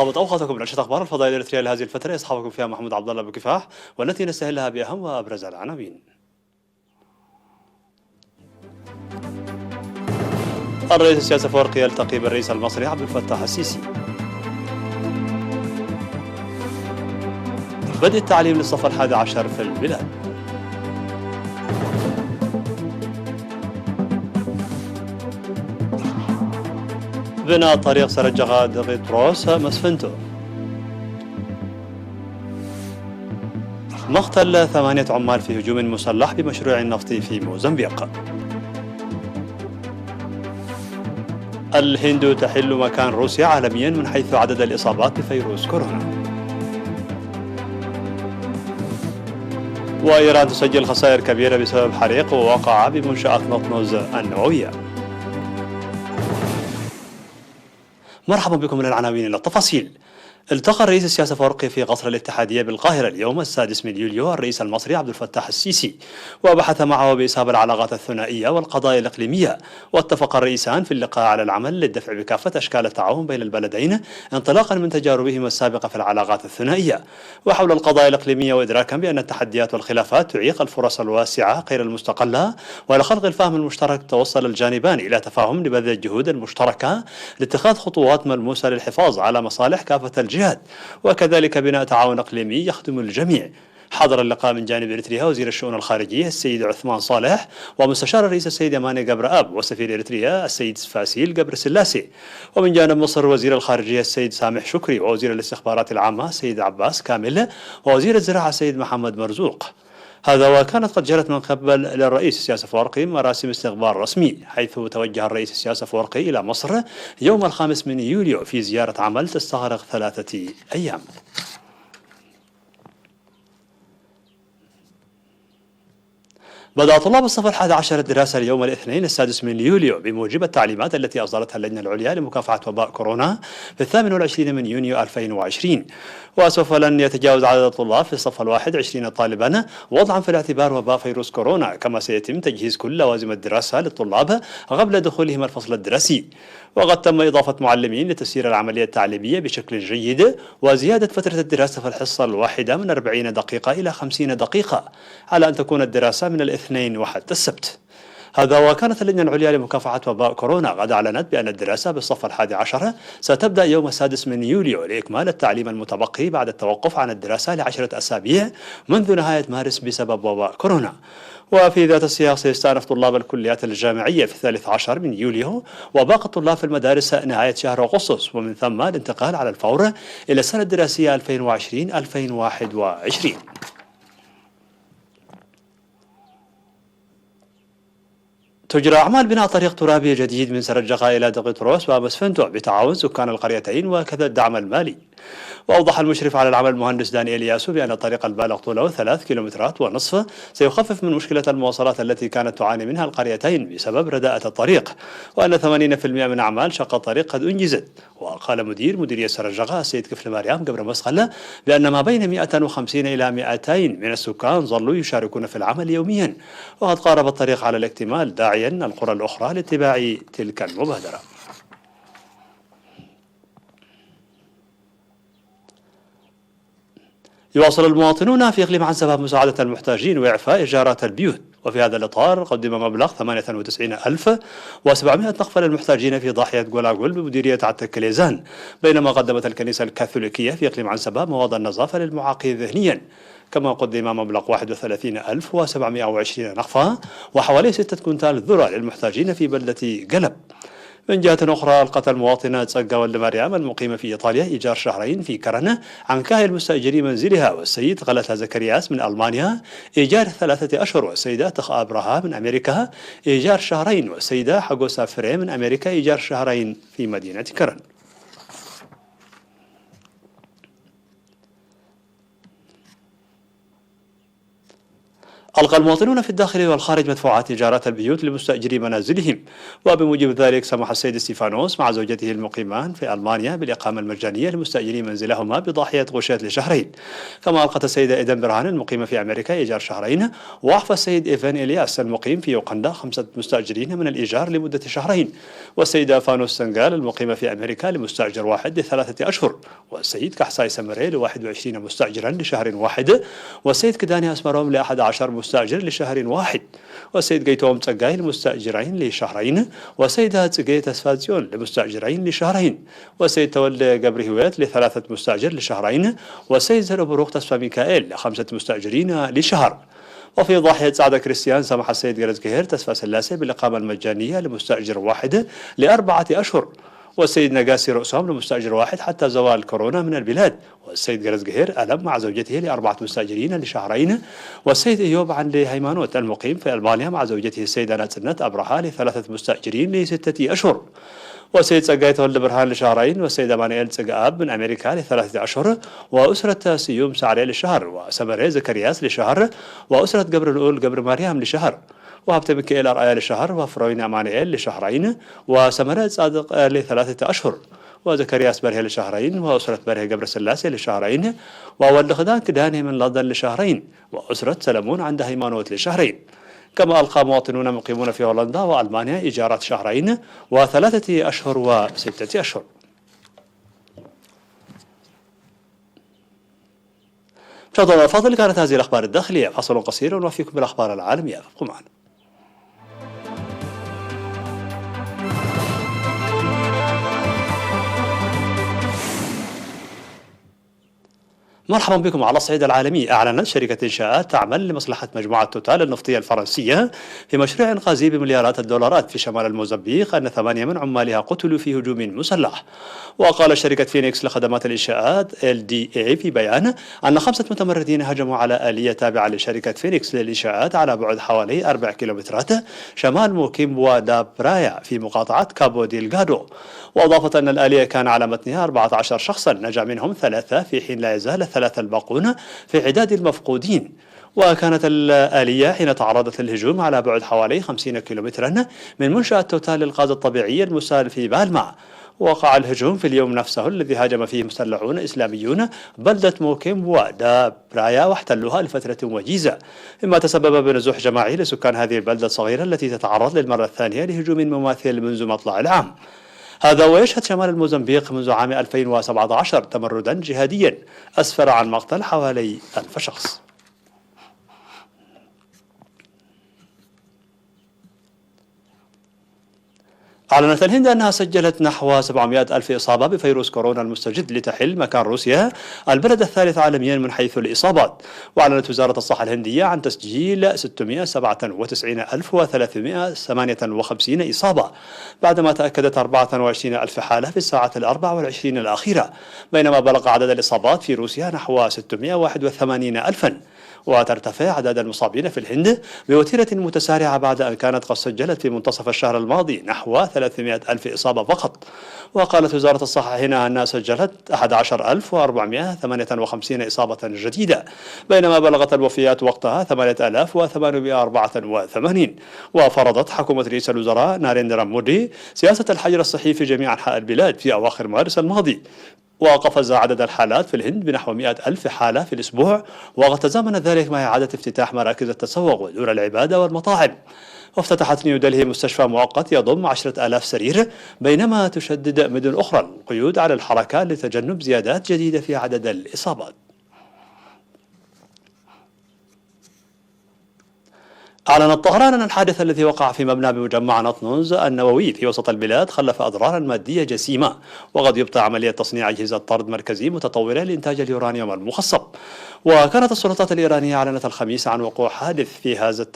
طابت أوقاتكم من أنشطة أخبار الفضائية الإريترية لهذه الفترة يصحبكم فيها محمود عبد الله بكفاح، والتي نستهلها بأهم وأبرز العناوين. الرئيس السياسي أفورقي يلتقي بالرئيس المصري عبد الفتاح السيسي. بدء التعليم للصف 11 في البلاد. بناء طريق سرجغا دغيطروس مسفنتو. مقتل 8 عمال في هجوم مسلح بمشروع نفطي في موزمبيق. الهند تحل مكان روسيا عالميا من حيث عدد الإصابات بفيروس كورونا. وإيران تسجل خسائر كبيرة بسبب حريق وقع بمنشآت نطنز النووية. مرحبا بكم من العناوين إلى التفاصيل. التقى الرئيس السياسي أفورقي في قصر الاتحادية بالقاهرة اليوم السادس من يوليو الرئيس المصري عبد الفتاح السيسي، وبحث معه بإسهاب العلاقات الثنائية والقضايا الإقليمية. واتفق الرئيسان في اللقاء على العمل للدفع بكافة أشكال التعاون بين البلدين انطلاقا من تجاربهما السابقة في العلاقات الثنائية وحول القضايا الإقليمية، وإدراكا بأن التحديات والخلافات تعيق الفرص الواسعة غير المستقلة، وإلى خلق الفهم المشترك توصل الجانبان إلى تفاهم لبذل الجهود المشتركة لاتخاذ خطوات ملموسة للحفاظ على مصالح كافة الجهات، وكذلك بناء تعاون إقليمي يخدم الجميع. حضر اللقاء من جانب إريتريا وزير الشؤون الخارجية السيد عثمان صالح، ومستشار الرئيس السيد أماني جبر آب، وسفير إريتريا السيد فاسيل جبر سلاسي. ومن جانب مصر وزير الخارجية السيد سامح شكري، ووزير الاستخبارات العامة السيد عباس كامل، ووزير الزراعة السيد محمد مرزوق. هذا وكانت قد جرت من قبل للرئيس السياسي أفورقي مراسم استقبال رسمي، حيث توجه الرئيس السياسي أفورقي إلى مصر يوم 5 من يوليو في زيارة عمل تستغرق 3 أيام. بدأ طلاب الصف 11 الدراسة اليوم الاثنين السادس من يوليو بموجب التعليمات التي أصدرتها اللجنة العليا لمكافحة وباء كورونا في 28 من يونيو 2020. وسوف لن يتجاوز عدد الطلاب في الصف الواحد 20 طالبا، وضعا في الاعتبار وباء فيروس كورونا، كما سيتم تجهيز كل لوازم الدراسة للطلاب قبل دخولهم الفصل الدراسي. وقد تم إضافة معلمين لتسيير العملية التعليمية بشكل جيد، وزيادة فترة الدراسة في الحصة الواحدة من 40 دقيقة إلى 50 دقيقة، على أن تكون الدراسة من الاثنين وحتى السبت. هذا وكانت اللجنة العليا لمكافحة وباء كورونا قد أعلنت بأن الدراسة بالصف 11 ستبدأ يوم السادس من يوليو لإكمال التعليم المتبقي بعد التوقف عن الدراسة ل10 أسابيع منذ نهاية مارس بسبب وباء كورونا. وفي ذات السياق سيستأنف طلاب الكليات الجامعية في 13 من يوليو، وباقي الطلاب في المدارس نهاية شهر أغسطس، ومن ثم الانتقال على الفور إلى السنة الدراسية 2020-2021. تجرى أعمال بناء طريق ترابي جديد من سرجغا إلى دغيطروس ومسفنتو بتعاون سكان القريتين وكذا الدعم المالي. وأوضح المشرف على العمل المهندس داني إلياسو بأن الطريق البالغ طوله 3 كيلومترات ونصف سيخفف من مشكلة المواصلات التي كانت تعاني منها القريتين بسبب رداءة الطريق، وأن 80% من أعمال شق الطريق قد أنجزت. وقال مديرية سرجغا السيد كفل مريم قبر مسخلة بأن ما بين 150 إلى 200 من السكان ظلوا يشاركون في العمل يوميا، وقد قارب الطريق على الاكتمال، داعيا القرى الأخرى لاتباع تلك المبادرة. يواصل المواطنون في إقليم عنسبة مساعدة المحتاجين وإعفاء إيجارات البيوت، وفي هذا الإطار قدم مبلغ 98,700 نقفة للمحتاجين في ضاحية غولاغول بمديرية عتكليزان، بينما قدمت الكنيسة الكاثوليكية في إقليم عنسبة مواد النظافة للمعاقين ذهنيا. كما قدم مبلغ 31,720 نقفة وحوالي 6 كنتال ذرة للمحتاجين في بلدة قلب. من جهة أخرى، ألقت المواطنة تسقا ولد مريم المقيمة في إيطاليا إيجار شهرين في كرنة عن كاهل مستأجري منزلها، والسيد غلتا زكرياس من ألمانيا إيجار 3 أشهر، والسيدة تخا أبرها من أمريكا إيجار شهرين، والسيدة حقوسا فري من أمريكا إيجار شهرين في مدينة كرن. ألقى المواطنون في الداخل والخارج مدفوعات إيجارات البيوت لمستأجري منازلهم، وبموجب ذلك سمح السيد ستيفانوس مع زوجته المقيمان في ألمانيا بالإقامة المجانية لمستأجري منزلهما بضاحية غوشيت لشهرين. كما ألقت السيدة إيدن برهان المقيمة في أمريكا إيجار شهرين، وأعفى السيد إيفان إلياس المقيم في يوغندا 5 مستأجرين من الإيجار لمدة شهرين، والسيدة فانوس سنغال المقيمة في أمريكا لمستأجر واحد ل3 أشهر، والسيد كحساي سمري ل21 مستأجرا لشهر واحد، والسيد كداني أسمروم ل11 مستأجر لشهر واحد، والسيد جيتوم تسقاي لمستأجرين لشهرين، والسيدة تسقاي تسفازيون لمستأجرين لشهرين، والسيد تولى جبري هويت ل3 مستأجر لشهرين، والسيد زر بروق تسفى ميكائيل ل5 مستأجرين لشهر. وفي ضاحية سعادة كريستيان سمح السيد جرز كهير تسفى سلاسة بالإقامة المجانية لمستأجر واحد ل4 أشهر، والسيد نقاسي رؤسهم لمستأجر واحد حتى زوال كورونا من البلاد، والسيد جرز قهير ألم مع زوجته ل4 مستأجرين لشهرين، والسيد إيوب عن هيمانوت المقيم في ألمانيا مع زوجته السيدة ناتسنت أبرهة ل3 مستأجرين ل6 أشهر، والسيد سقاي تولد برهان لشهرين، والسيد أمانيل سقاب من أمريكا ل3 أشهر، وأسرة سيوم سعري لشهر، وسمري زكرياس لشهر، وأسرة قبر الأول قبر مريم لشهر، وهبت ميكائيل أرآيا لشهر، وفروين أمانيل لشهرين، وسمرات صادق ل3 أشهر، وزكرياس برهي لشهرين، وأسرة برهي قبر سلاسي لشهرين، وولد خدان كداني من لندن لشهرين، وأسرة سلمون عند هيمانوت لشهرين. كما ألقى مواطنون مقيمون في هولندا وألمانيا إيجارات شهرين و3 أشهر و6 أشهر. مشاهدينا الأفاضل، كانت هذه الأخبار الداخلية. فاصل قصير ونوفيكم بالأخبار العالمية، ابقوا معنا. مرحبا بكم. على الصعيد العالمي، أعلنت شركة إنشاءات تعمل لمصلحة مجموعة توتال النفطية الفرنسية في مشروع إنقاذي بمليارات الدولارات في شمال الموزمبيق أن 8 من عمالها قتلوا في هجوم مسلح. وقال شركة فينيكس لخدمات الإنشاءات LDA في بيان أن 5 متمردين هجموا على آلية تابعة لشركة فينيكس للإنشاءات على بعد حوالي 4 كيلومترات شمال موكيمبوا دا برايا في مقاطعة كابو ديلغادو. وأضافت أن الآلية كان على متنها 14 شخصا، نجا منهم 3 في حين لا يزال 3 الباقون في عداد المفقودين. وكانت الآلية حين تعرضت للهجوم على بعد حوالي 50 كيلومترا من منشأة توتال للغاز الطبيعي المسال في بالما. وقع الهجوم في اليوم نفسه الذي هاجم فيه مسلحون إسلاميون بلدة موكيمبوا دا برايا واحتلوها لفترة وجيزة، مما تسبب بنزوح جماعي لسكان هذه البلدة الصغيرة التي تتعرض للمرة الثانية لهجوم مماثل منذ مطلع العام. هذا ويشهد شمال الموزمبيق منذ عام 2017 تمردا جهاديا أسفر عن مقتل حوالي 1000 شخص. أعلنت الهند أنها سجلت نحو 700 ألف إصابة بفيروس كورونا المستجد لتحل مكان روسيا البلد الثالث عالميا من حيث الإصابات. وأعلنت وزارة الصحة الهندية عن تسجيل 697,358 إصابة، بعدما تأكدت 24 ألف حالة في الساعة 24 الأخيرة، بينما بلغ عدد الإصابات في روسيا نحو 681 ألفا. وترتفع عدد المصابين في الهند بوتيرة متسارعة بعد أن كانت قد سجلت في منتصف الشهر الماضي نحو 300 ألف إصابة فقط. وقالت وزارة الصحة هنا أنها سجلت 11,458 إصابة جديدة، بينما بلغت الوفيات وقتها 8,884. وفرضت حكومة رئيس الوزراء ناريندرا مودي سياسة الحجر الصحي في جميع أنحاء البلاد في أواخر مارس الماضي، وقفز عدد الحالات في الهند بنحو 100 ألف حالة في الأسبوع، وقد تزامن ذلك مع إعادة افتتاح مراكز التسوق ودور العبادة والمطاعم. وافتتحت نيودلهي مستشفى مؤقت يضم 10,000 سرير، بينما تشدد مدن أخرى القيود على الحركة لتجنب زيادات جديدة في عدد الإصابات. أعلنت طهران أن الحادث الذي وقع في مبنى بمجمع نطنز النووي في وسط البلاد خلف أضرارا مادية جسيمة، وقد يبطئ عملية تصنيع أجهزة طرد مركزي متطورة لإنتاج اليورانيوم المخصب. وكانت السلطات الإيرانية أعلنت الخميس عن وقوع حادث في هذا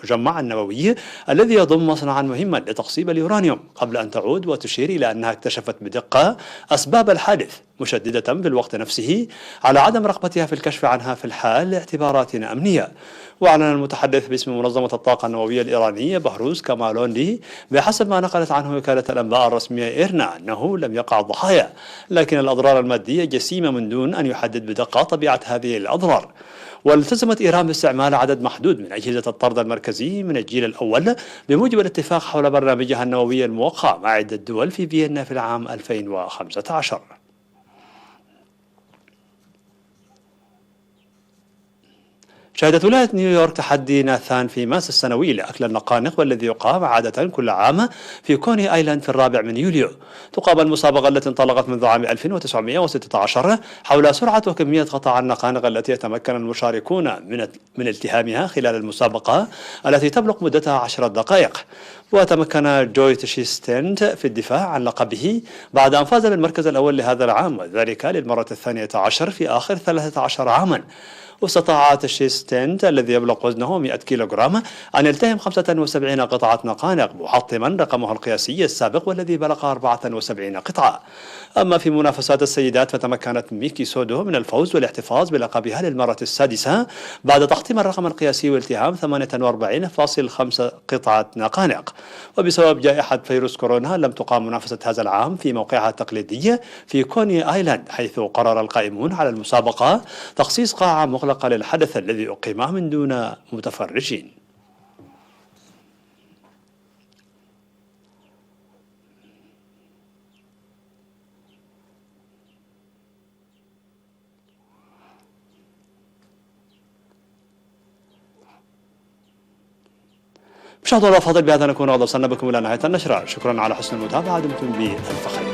المجمع النووي الذي يضم مصنعا مهما لتقصيب اليورانيوم، قبل أن تعود وتشير إلى أنها اكتشفت بدقة أسباب الحادث، مشددة في الوقت نفسه على عدم رغبتها في الكشف عنها في الحال لاعتبارات أمنية. وأعلن المتحدث باسم منظمة الطاقة النووية الإيرانية بهروز كمالوندي بحسب ما نقلت عنه وكالة الأنباء الرسمية إيرنا أنه لم يقع ضحايا، لكن الأضرار المادية جسيمة من دون أن يحدد بدقة طبيعة هذه الأضرار. والتزمت إيران باستعمال عدد محدود من أجهزة الطرد المركزي من الجيل الأول بموجب الاتفاق حول برنامجها النووي الموقع مع عدة دول في فيينا في العام 2015. شهدت ولاية نيويورك تحدي ناثان في ماس السنوي لأكل النقانق، والذي يقام عادة كل عام في كوني آيلاند في 4 يوليو. تقام المسابقة التي انطلقت منذ عام 1916 حول سرعة وكمية قطع النقانق التي يتمكن المشاركون من التهامها خلال المسابقة التي تبلغ مدتها 10 دقائق. وتمكن جوي تشيستنت في الدفاع عن لقبه بعد أن فاز بالمركز الأول لهذا العام، وذلك للمرة 12 في آخر 13 عاما. واستطاع تشيستنت الذي يبلغ وزنه 100 كيلوغرام أن يلتهم 75 قطعة نقانق، محطما رقمه القياسي السابق والذي بلغ 74 قطعة. أما في منافسات السيدات فتمكنت ميكي سودو من الفوز والاحتفاظ بلقبها للمرة السادسة بعد تحطيم الرقم القياسي والتهام 48.5 قطعة نقانق. وبسبب جائحة فيروس كورونا لم تقام منافسة هذا العام في موقعها التقليدي في كوني آيلاند، حيث قرر القائمون على المسابقة تخصيص قاعة مغلقة للحدث الذي أقيم من دون متفرجين. مشاهدينا الأفاضل، بهذا نكون قد وصلنا بكم إلى نهاية النشرة. شكرا على حسن المتابعة، دمتم بالف خير.